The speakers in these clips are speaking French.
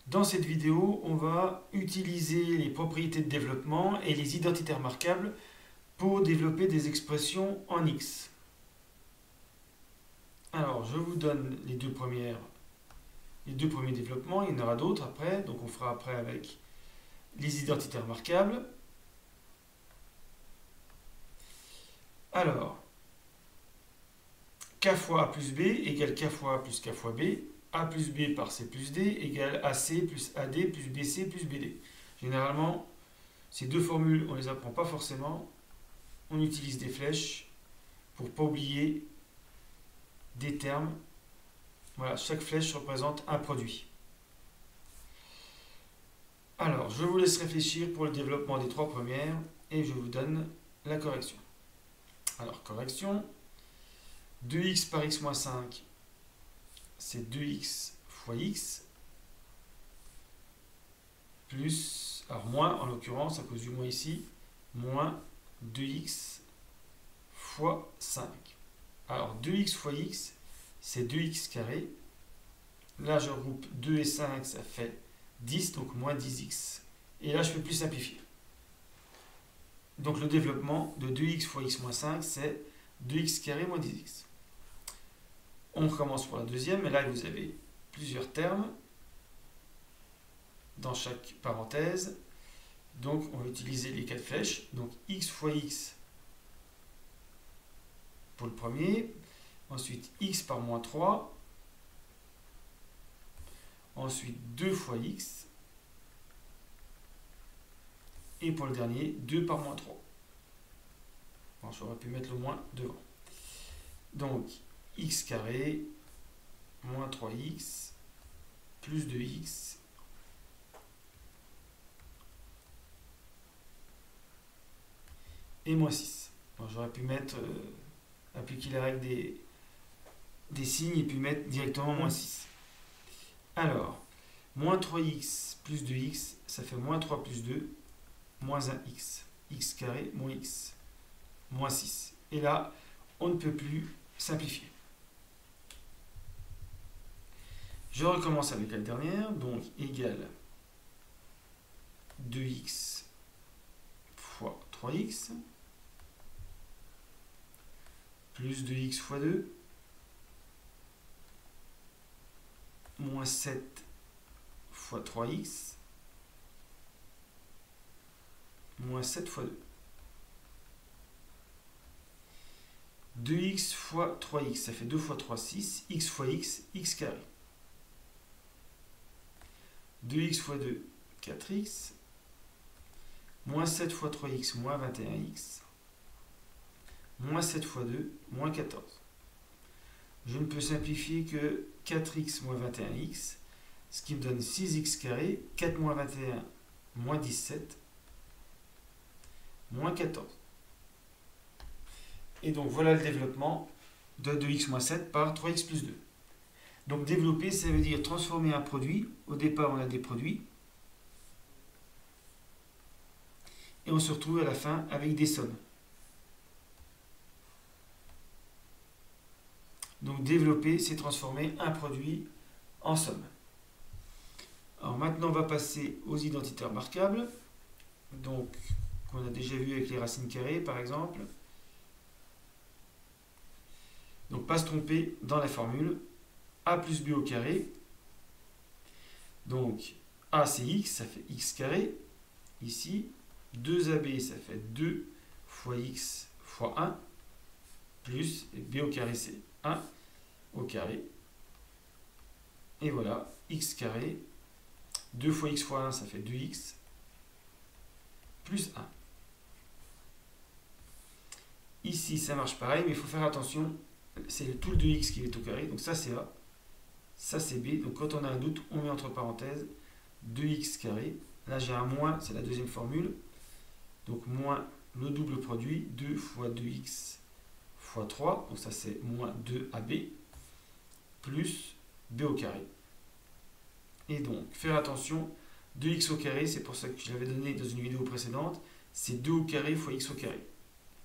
Dans cette vidéo, on va utiliser les propriétés de développement et les identités remarquables pour développer des expressions en X. Alors, je vous donne les deux premiers développements, il y en aura d'autres après, donc on fera après avec les identités remarquables. Alors, k fois a plus b égale k fois a plus k fois b, a plus b par c plus d égale ac plus ad plus bc plus bd. Généralement, ces deux formules, on ne les apprend pas forcément. On utilise des flèches pour ne pas oublier des termes. Voilà, chaque flèche représente un produit. Alors, je vous laisse réfléchir pour le développement des trois premières et je vous donne la correction. Alors, correction. 2x par x moins 5, c'est 2x fois x, plus, alors moins en l'occurrence, à cause du moins ici, moins 2x fois 5. Alors 2x fois x, c'est 2x carré. Là, je regroupe 2 et 5, ça fait 10, donc moins 10x. Et là, je ne peux plus simplifier. Donc le développement de 2x fois x moins 5, c'est 2x carré moins 10x. On recommence pour la deuxième, et là, vous avez plusieurs termes dans chaque parenthèse. Donc, on va utiliser les quatre flèches. Donc, x fois x pour le premier. Ensuite, x par moins 3. Ensuite, 2 fois x. Et pour le dernier, 2 par moins 3. Bon, j'aurais pu mettre le moins devant. Donc, x carré moins 3x plus 2x et moins 6. Bon, j'aurais pu mettre, appliquer la règle des signes et puis mettre directement moins 6. Alors, moins 3x plus 2x, ça fait moins 3 plus 2, moins 1x. X carré moins x, moins 6. Et là, on ne peut plus simplifier. Je recommence avec la dernière, donc égale 2x fois 3x plus 2x fois 2 moins 7 fois 3x moins 7 fois 2. 2x fois 3x, ça fait 2 fois 3, 6. X fois x, x carré. 2x fois 2, 4x. Moins 7 fois 3x, moins 21x. Moins 7 fois 2, moins 14. Je ne peux simplifier que 4x moins 21x, ce qui me donne 6x carré. 4 moins 21, moins 17, moins 14. Et donc voilà le développement de 2x moins 7 par 3x plus 2. Donc développer, ça veut dire transformer un produit. Au départ, on a des produits. Et on se retrouve à la fin avec des sommes. Donc développer, c'est transformer un produit en somme. Alors maintenant, on va passer aux identités remarquables. Donc, qu'on a déjà vu avec les racines carrées, par exemple. Donc, pas se tromper dans la formule. A plus b au carré. Donc, A c'est x, ça fait x carré. Ici, 2ab, ça fait 2 fois x fois 1. Plus b au carré, c'est 1 au carré. Et voilà, x carré. 2 fois x fois 1, ça fait 2x. Plus 1. Ici, ça marche pareil, mais il faut faire attention. C'est tout le 2x qui est au carré. Donc ça, c'est A. Ça, c'est B. Donc quand on a un doute, on met entre parenthèses 2x carré. Là, j'ai un moins, c'est la deuxième formule. Donc moins le double produit, 2 fois 2x fois 3. Donc ça, c'est moins 2ab. Plus b au carré. Et donc, faire attention, 2x au carré, c'est pour ça que je l'avais donné dans une vidéo précédente, c'est 2 au carré fois x au carré.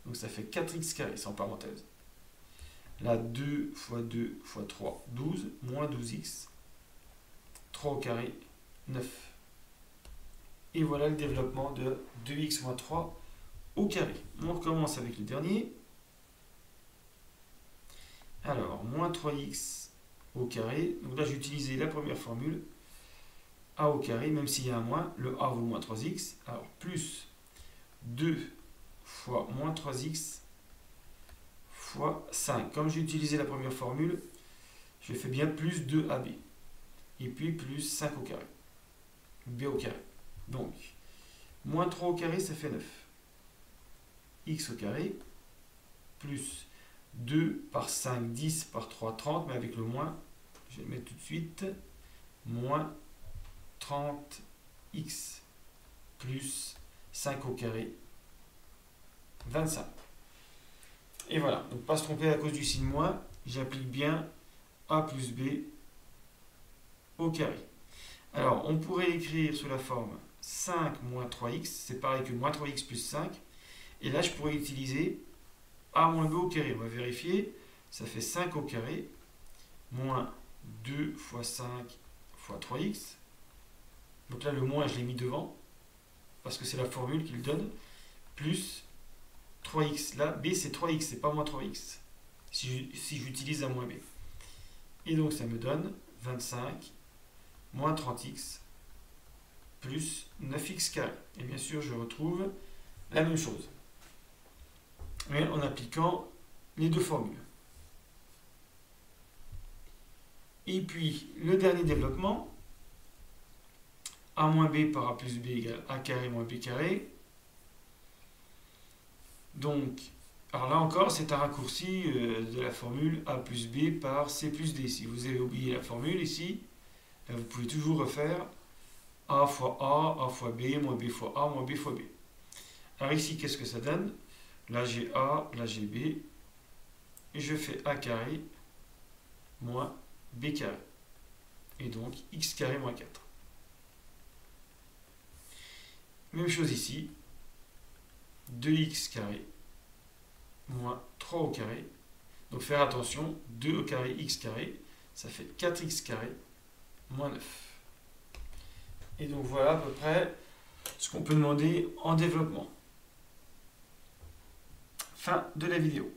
Donc ça fait 4x carré, c'est en parenthèse. Là, 2 fois 2 fois 3, 12, moins 12x. 3 au carré, 9. Et voilà le développement de 2x moins 3 au carré. On recommence avec le dernier. Alors, moins 3x au carré. Donc là, j'ai utilisé la première formule. A au carré, même s'il y a un moins, le A vaut moins 3x. Alors, plus 2 fois moins 3x fois 5. Comme j'ai utilisé la première formule, je fais bien plus 2ab. Et puis plus 5 au carré. B au carré. Donc, moins 3 au carré, ça fait 9. X au carré, plus 2 par 5, 10 par 3, 30, mais avec le moins, je vais le mettre tout de suite, moins 30x plus 5 au carré, 25. Et voilà, donc pas se tromper à cause du signe moins, j'applique bien a plus b au carré. Alors, on pourrait écrire sous la forme 5 moins 3x, c'est pareil que moins 3x plus 5, et là je pourrais utiliser a moins b au carré. On va vérifier, ça fait 5 au carré, moins 2 fois 5 fois 3x. Donc là, le moins, je l'ai mis devant, parce que c'est la formule qui le donne, plus 3x. Là, b, c'est 3x, c'est pas moins 3x, si j'utilise un moins b. Et donc, ça me donne 25 moins 30x plus 9x carré. Et bien sûr, je retrouve la même chose, mais en appliquant les deux formules. Et puis, le dernier développement, a moins b par a plus b égale a carré moins b carré. Donc, alors là encore, c'est un raccourci de la formule a plus b par c plus d. Si vous avez oublié la formule ici, vous pouvez toujours refaire a fois a fois b, moins b fois a, moins b fois b. Alors ici, qu'est-ce que ça donne? Là, j'ai a, là, j'ai b. Et je fais a carré moins b carré. Et donc, x carré moins 4. Même chose ici, 2x carré moins 3 au carré. Donc faire attention, 2 au carré x carré, ça fait 4x carré moins 9. Et donc voilà à peu près ce qu'on peut demander en développement. Fin de la vidéo.